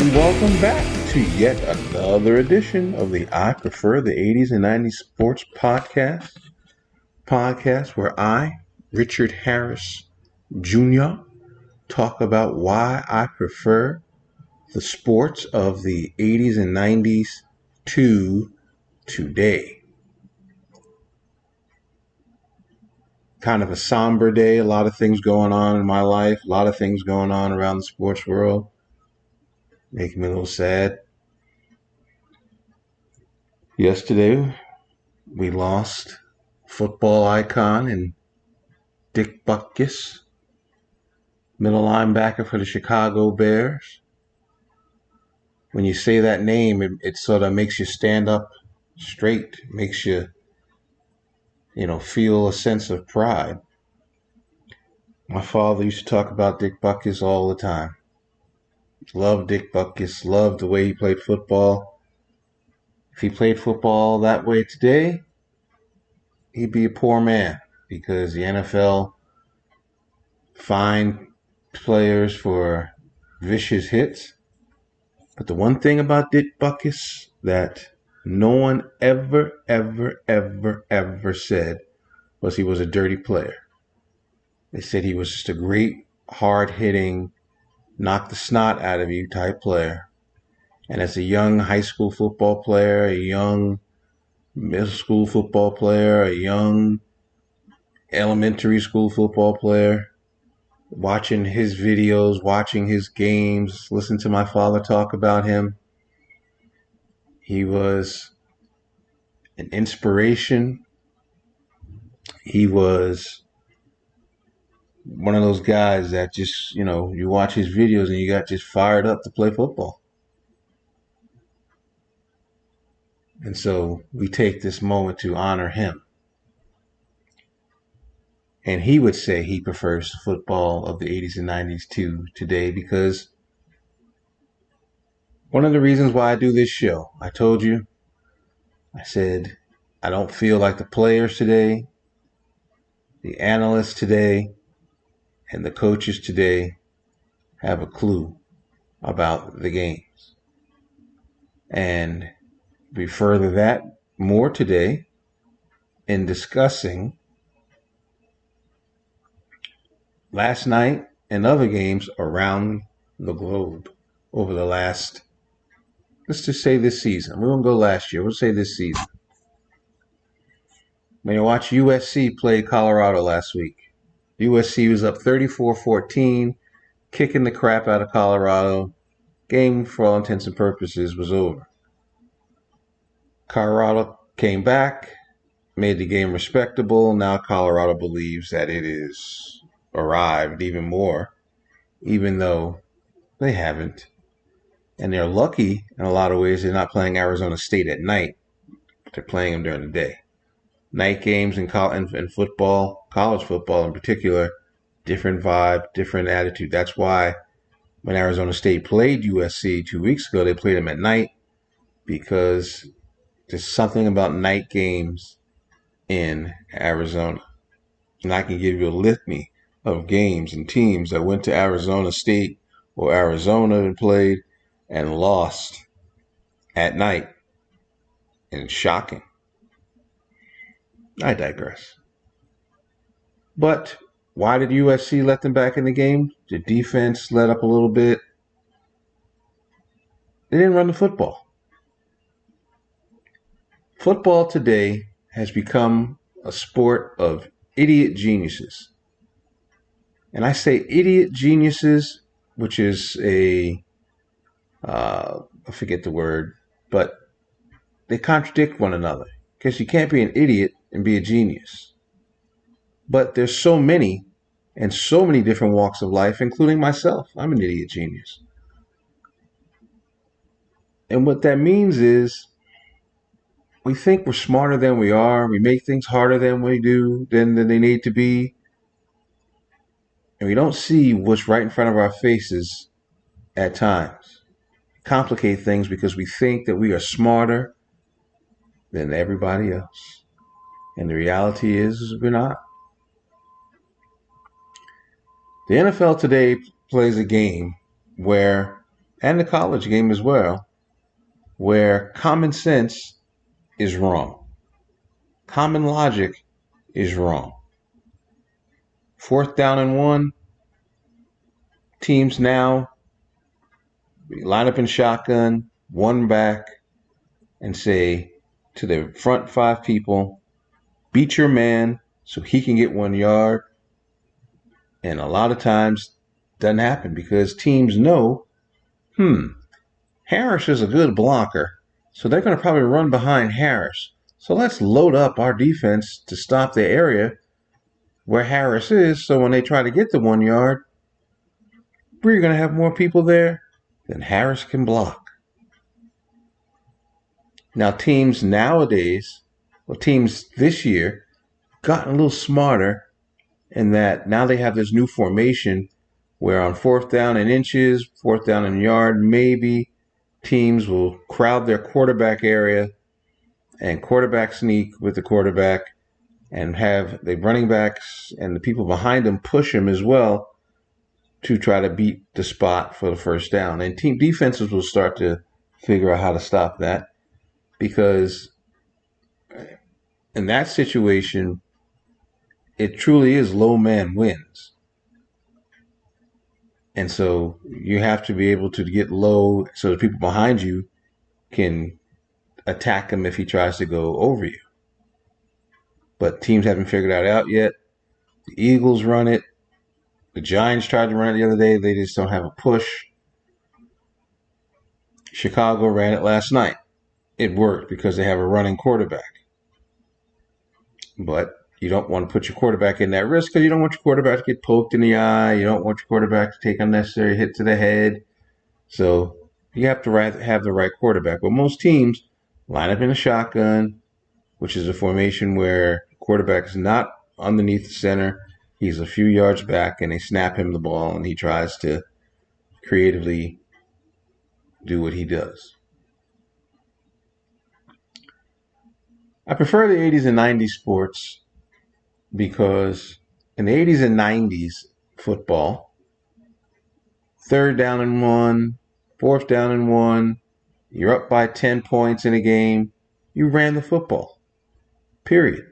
And welcome back to yet another edition of the I Prefer the 80s and 90s Sports podcast where I, Richard Harris Jr., talk about why I prefer the sports of the 80s and 90s to today. Kind of a somber day, a lot of things going on in my life, a lot of things going on around the sports world, making me a little sad. Yesterday, we lost football icon and Dick Butkus, middle linebacker for the Chicago Bears. When you say that name, it sort of makes you stand up straight, makes you, feel a sense of pride. My father used to talk about Dick Butkus all the time. Loved Dick Butkus, loved the way he played football. If he played football that way today, he'd be a poor man because the NFL fined players for vicious hits. But the one thing about Dick Butkus that no one ever said was he was a dirty player. They said he was just a great, hard-hitting, knock the snot out of you type player. And as a young high school football player, a young middle school football player, a young elementary school football player, watching his videos, watching his games, listening to my father talk about him, he was an inspiration. He was one of those guys that just, you watch his videos and you got just fired up to play football. And so we take this moment to honor him. And he would say he prefers football of the 80s and 90s to today because one of the reasons why I do this show, I told you, I said, I don't feel like the players today, the analysts today, and the coaches today have a clue about the games. And we further that more today in discussing last night and other games around the globe over the last, let's just say this season. We won't go last year. We'll say this season. When you watch USC play Colorado last week, USC was up 34-14, kicking the crap out of Colorado. Game, for all intents and purposes, was over. Colorado came back, made the game respectable. Now Colorado believes that it is arrived even more, even though they haven't. And they're lucky in a lot of ways they're not playing Arizona State at night. They're playing them during the day. Night games in football, college football in particular, different vibe, different attitude. That's why when Arizona State played USC 2 weeks ago, they played them at night because there's something about night games in Arizona. And I can give you a litany of games and teams that went to Arizona State or Arizona and played and lost at night. And it's shocking. I digress. But why did USC let them back in the game? The defense let up a little bit. They didn't run the football. Football today has become a sport of idiot geniuses. And I say idiot geniuses, which is I forget the word, but they contradict one another. Because you can't be an idiot and be a genius. But there's so many and so many different walks of life, including myself. I'm an idiot genius. And what that means is we think we're smarter than we are. We make things harder than we do, than they need to be. And we don't see what's right in front of our faces at times. Complicate things because we think that we are smarter than everybody else. And the reality is we're not. The NFL today plays a game where and the college game as well, where common sense is wrong. Common logic is wrong. 4th down and 1, teams now line up in shotgun, one back, and say to the front 5 people, beat your man so he can get 1 yard. And a lot of times doesn't happen because teams know, Harris is a good blocker, so they're going to probably run behind Harris. So let's load up our defense to stop the area where Harris is, so when they try to get the 1 yard, we're going to have more people there than Harris can block. Now, teams this year, gotten a little smarter in that now they have this new formation where on 4th down and inches, 4th down and yard, maybe teams will crowd their quarterback area and quarterback sneak with the quarterback and have the running backs and the people behind them push him as well to try to beat the spot for the first down. And team defenses will start to figure out how to stop that, because in that situation, it truly is low man wins. And so you have to be able to get low so the people behind you can attack him if he tries to go over you. But teams haven't figured that out yet. The Eagles run it. The Giants tried to run it the other day. They just don't have a push. Chicago ran it last night. It worked because they have a running quarterback. But you don't want to put your quarterback in that risk because you don't want your quarterback to get poked in the eye. You don't want your quarterback to take unnecessary hit to the head. So you have to have the right quarterback. But most teams line up in a shotgun, which is a formation where the quarterback is not underneath the center. He's a few yards back, and they snap him the ball, and he tries to creatively do what he does. I prefer the 80s and 90s sports because in the 80s and 90s football, 3rd down and 1, 4th down and 1, you're up by 10 points in a game, you ran the football, period.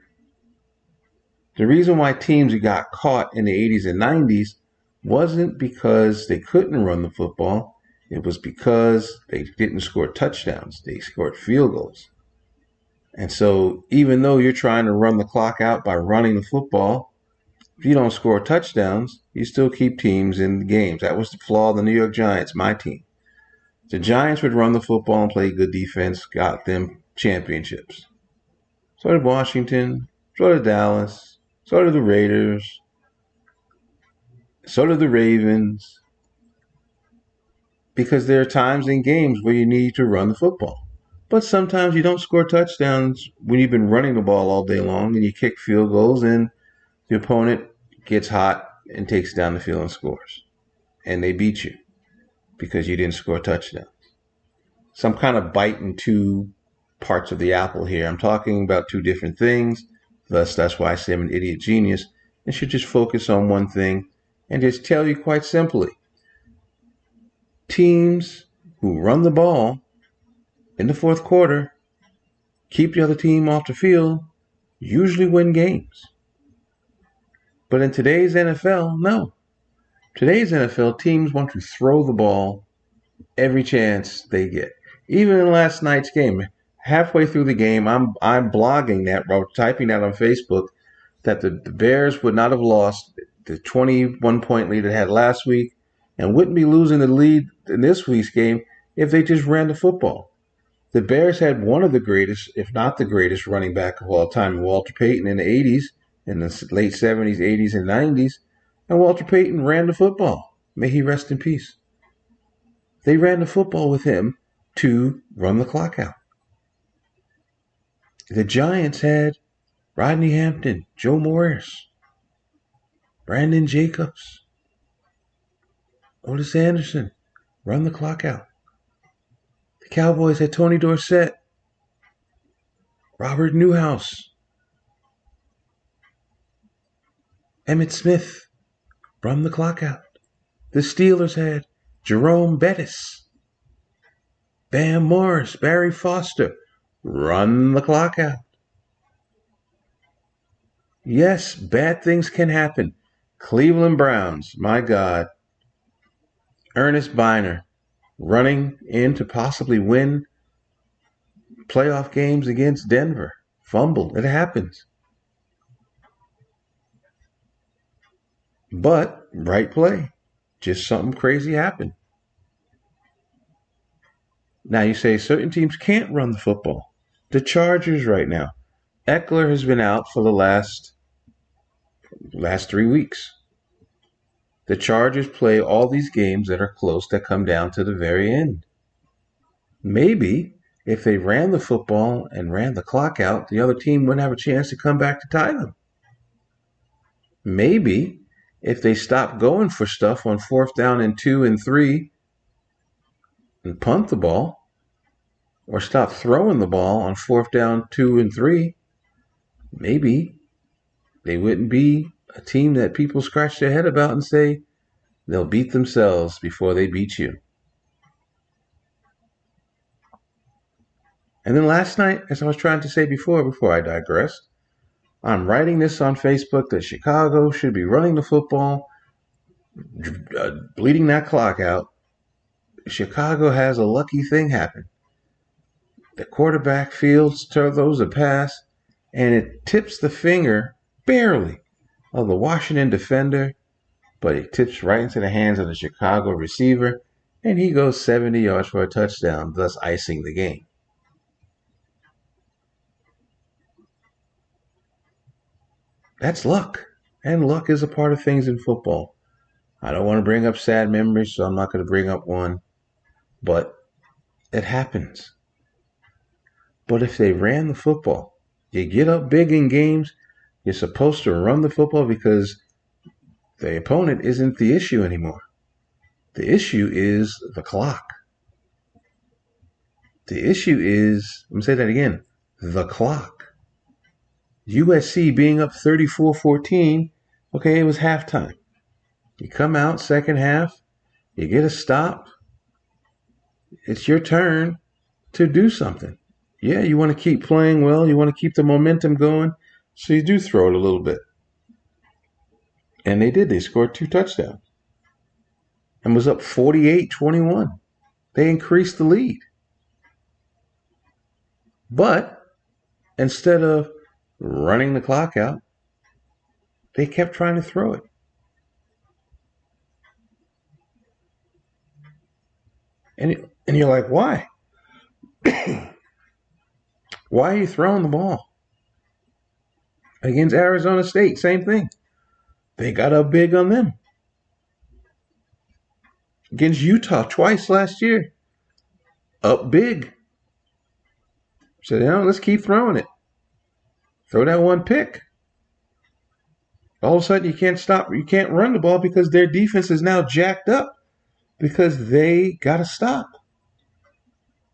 The reason why teams got caught in the 80s and 90s wasn't because they couldn't run the football. It was because they didn't score touchdowns. They scored field goals. And so even though you're trying to run the clock out by running the football, if you don't score touchdowns, you still keep teams in the games. That was the flaw of the New York Giants, my team. The Giants would run the football and play good defense, got them championships. So did Washington, so did Dallas, so did the Raiders, so did the Ravens, because there are times in games where you need to run the football. But sometimes you don't score touchdowns when you've been running the ball all day long and you kick field goals and the opponent gets hot and takes down the field and scores. And they beat you because you didn't score touchdowns. So I'm kind of biting two parts of the apple here. I'm talking about two different things. Thus, that's why I say I'm an idiot genius and should just focus on one thing and just tell you quite simply. Teams who run the ball in the fourth quarter, keep the other team off the field, usually win games. But in today's NFL, no. Today's NFL, teams want to throw the ball every chance they get. Even in last night's game, halfway through the game, I'm blogging that, typing that on Facebook, that the Bears would not have lost the 21-point lead they had last week and wouldn't be losing the lead in this week's game if they just ran the football. The Bears had one of the greatest, if not the greatest, running back of all time, Walter Payton, in the 80s, in the late 70s, 80s, and 90s. And Walter Payton ran the football. May he rest in peace. They ran the football with him to run the clock out. The Giants had Rodney Hampton, Joe Morris, Brandon Jacobs, Otis Anderson, run the clock out. The Cowboys had Tony Dorsett, Robert Newhouse, Emmitt Smith, run the clock out. The Steelers had Jerome Bettis, Bam Morris, Barry Foster, run the clock out. Yes, bad things can happen. Cleveland Browns, my God. Ernest Biner running in to possibly win playoff games against Denver. Fumbled. It happens. But right play. Just something crazy happened. Now you say certain teams can't run the football. The Chargers right now. Eckler has been out for the last 3 weeks. The Chargers play all these games that are close that come down to the very end. Maybe if they ran the football and ran the clock out, the other team wouldn't have a chance to come back to tie them. Maybe if they stopped going for stuff on 4th down and 2 and 3 and punt the ball, or stop throwing the ball on 4th down, 2 and 3, maybe they wouldn't be a team that people scratch their head about and say they'll beat themselves before they beat you. And then last night, as I was trying to say before I digressed, I'm writing this on Facebook that Chicago should be running the football, bleeding that clock out. Chicago has a lucky thing happen. The quarterback throws a pass, and it tips the finger barely of the Washington defender, but it tips right into the hands of the Chicago receiver, and he goes 70 yards for a touchdown, thus icing the game. That's luck, and luck is a part of things in football. I don't want to bring up sad memories, so I'm not going to bring up one, but it happens. But if they ran the football, you get up big in games, you're supposed to run the football because the opponent isn't the issue anymore. The issue is the clock. The issue is, let me say that again, the clock. USC being up 34-14, okay, it was halftime. You come out second half, you get a stop. It's your turn to do something. Yeah, you want to keep playing well, you want to keep the momentum going, so you do throw it a little bit. And they did. They scored 2 touchdowns and was up 48-21. They increased the lead. But instead of running the clock out, they kept trying to throw it. And you're like, why? Why are you throwing the ball? Against Arizona State, same thing. They got up big on them. Against Utah twice last year, up big. So, let's keep throwing it. Throw that one pick. All of a sudden, you can't run the ball because their defense is now jacked up because they got to stop.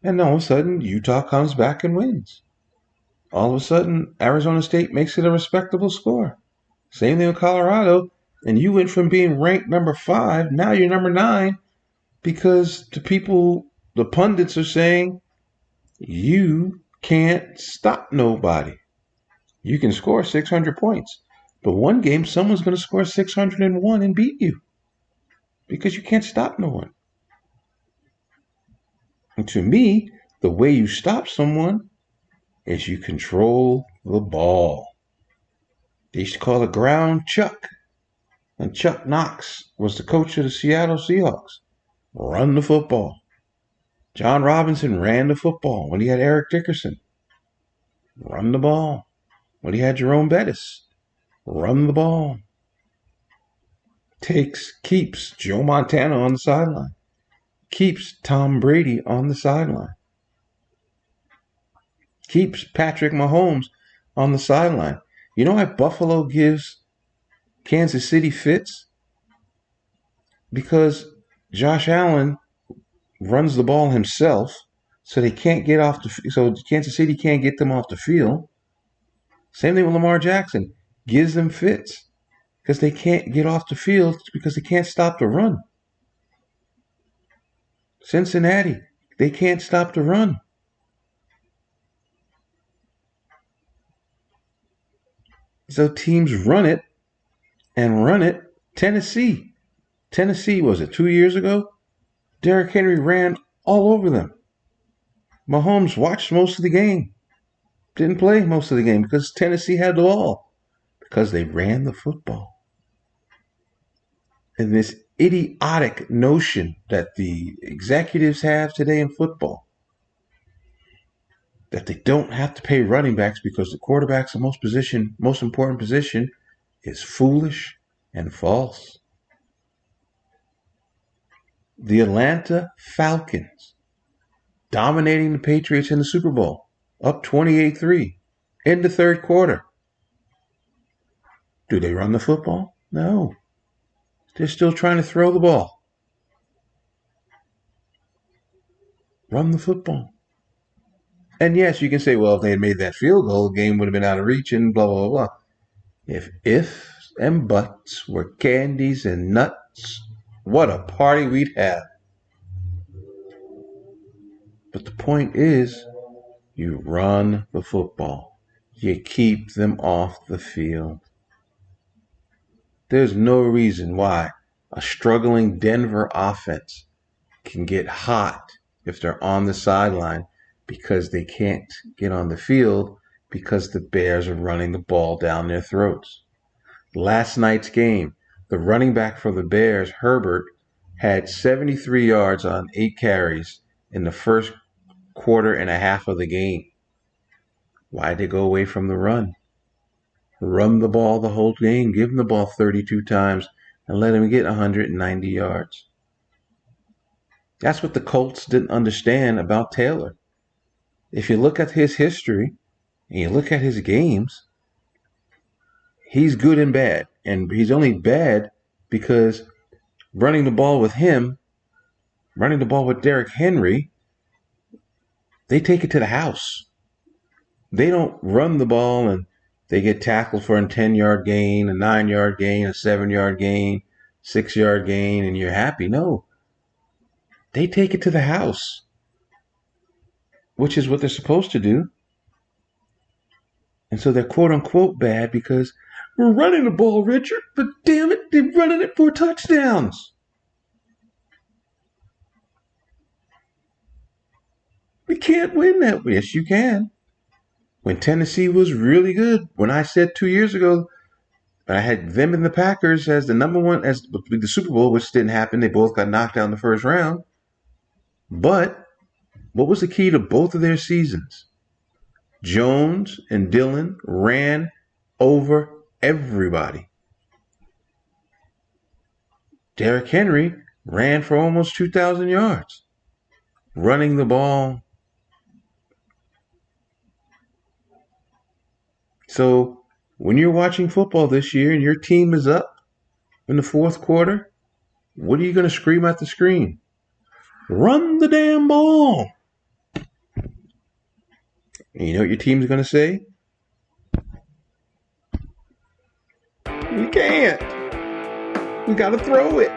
And all of a sudden, Utah comes back and wins. All of a sudden, Arizona State makes it a respectable score. Same thing with Colorado. And you went from being ranked number 5, now you're number 9 because the pundits are saying you can't stop nobody. You can score 600 points. But one game, someone's going to score 601 and beat you because you can't stop no one. And to me, the way you stop someone is you control the ball. They used to call it ground Chuck. And Chuck Knox was the coach of the Seattle Seahawks. Run the football. John Robinson ran the football when he had Eric Dickerson. Run the ball. When he had Jerome Bettis. Run the ball. Keeps Joe Montana on the sideline. Keeps Tom Brady on the sideline. Keeps Patrick Mahomes on the sideline. You know why Buffalo gives Kansas City fits? Because Josh Allen runs the ball himself, so they can't get off so Kansas City can't get them off the field. Same thing with Lamar Jackson. Gives them fits because they can't get off the field because they can't stop the run. Cincinnati They can't stop the run. So teams run it and run it. Tennessee, was it 2 years ago? Derrick Henry ran all over them. Mahomes watched most of the game. Didn't play most of the game because Tennessee had the ball. Because they ran the football. And this idiotic notion that the executives have today in football, that they don't have to pay running backs because the quarterback's the most important position, is foolish and false. The Atlanta Falcons dominating the Patriots in the Super Bowl, up 28-3 in the third quarter. Do they run the football? No. They're still trying to throw the ball. Run the football. And yes, you can say, well, if they had made that field goal, the game would have been out of reach and blah, blah, blah. If ifs and buts were candies and nuts, what a party we'd have. But the point is, you run the football. You keep them off the field. There's no reason why a struggling Denver offense can get hot if they're on the sideline because they can't get on the field because the Bears are running the ball down their throats. Last night's game, the running back for the Bears, Herbert, had 73 yards on 8 carries in the first quarter and a half of the game. Why'd they go away from the run? Run the ball the whole game. Give him the ball 32 times and let him get 190 yards. That's what the Colts didn't understand about Taylor. If you look at his history and you look at his games, he's good and bad. And he's only bad because running the ball with him, running the ball with Derrick Henry, they take it to the house. They don't run the ball and they get tackled for a 10-yard gain, a 9-yard gain, a 7-yard gain, 6-yard gain, and you're happy. No. They take it to the house, which is what they're supposed to do. And so they're quote-unquote bad because we're running the ball, Richard, but damn it, they're running it for touchdowns. We can't win that way. Yes, you can. When Tennessee was really good, when I said 2 years ago, I had them and the Packers as the number one, as the Super Bowl, which didn't happen. They both got knocked out in the first round. But what was the key to both of their seasons? Jones and Dillon ran over everybody. Derrick Henry ran for almost 2,000 yards, running the ball. So when you're watching football this year and your team is up in the fourth quarter, what are you going to scream at the screen? Run the damn ball. And you know what your team's going to say? We can't. We got to throw it.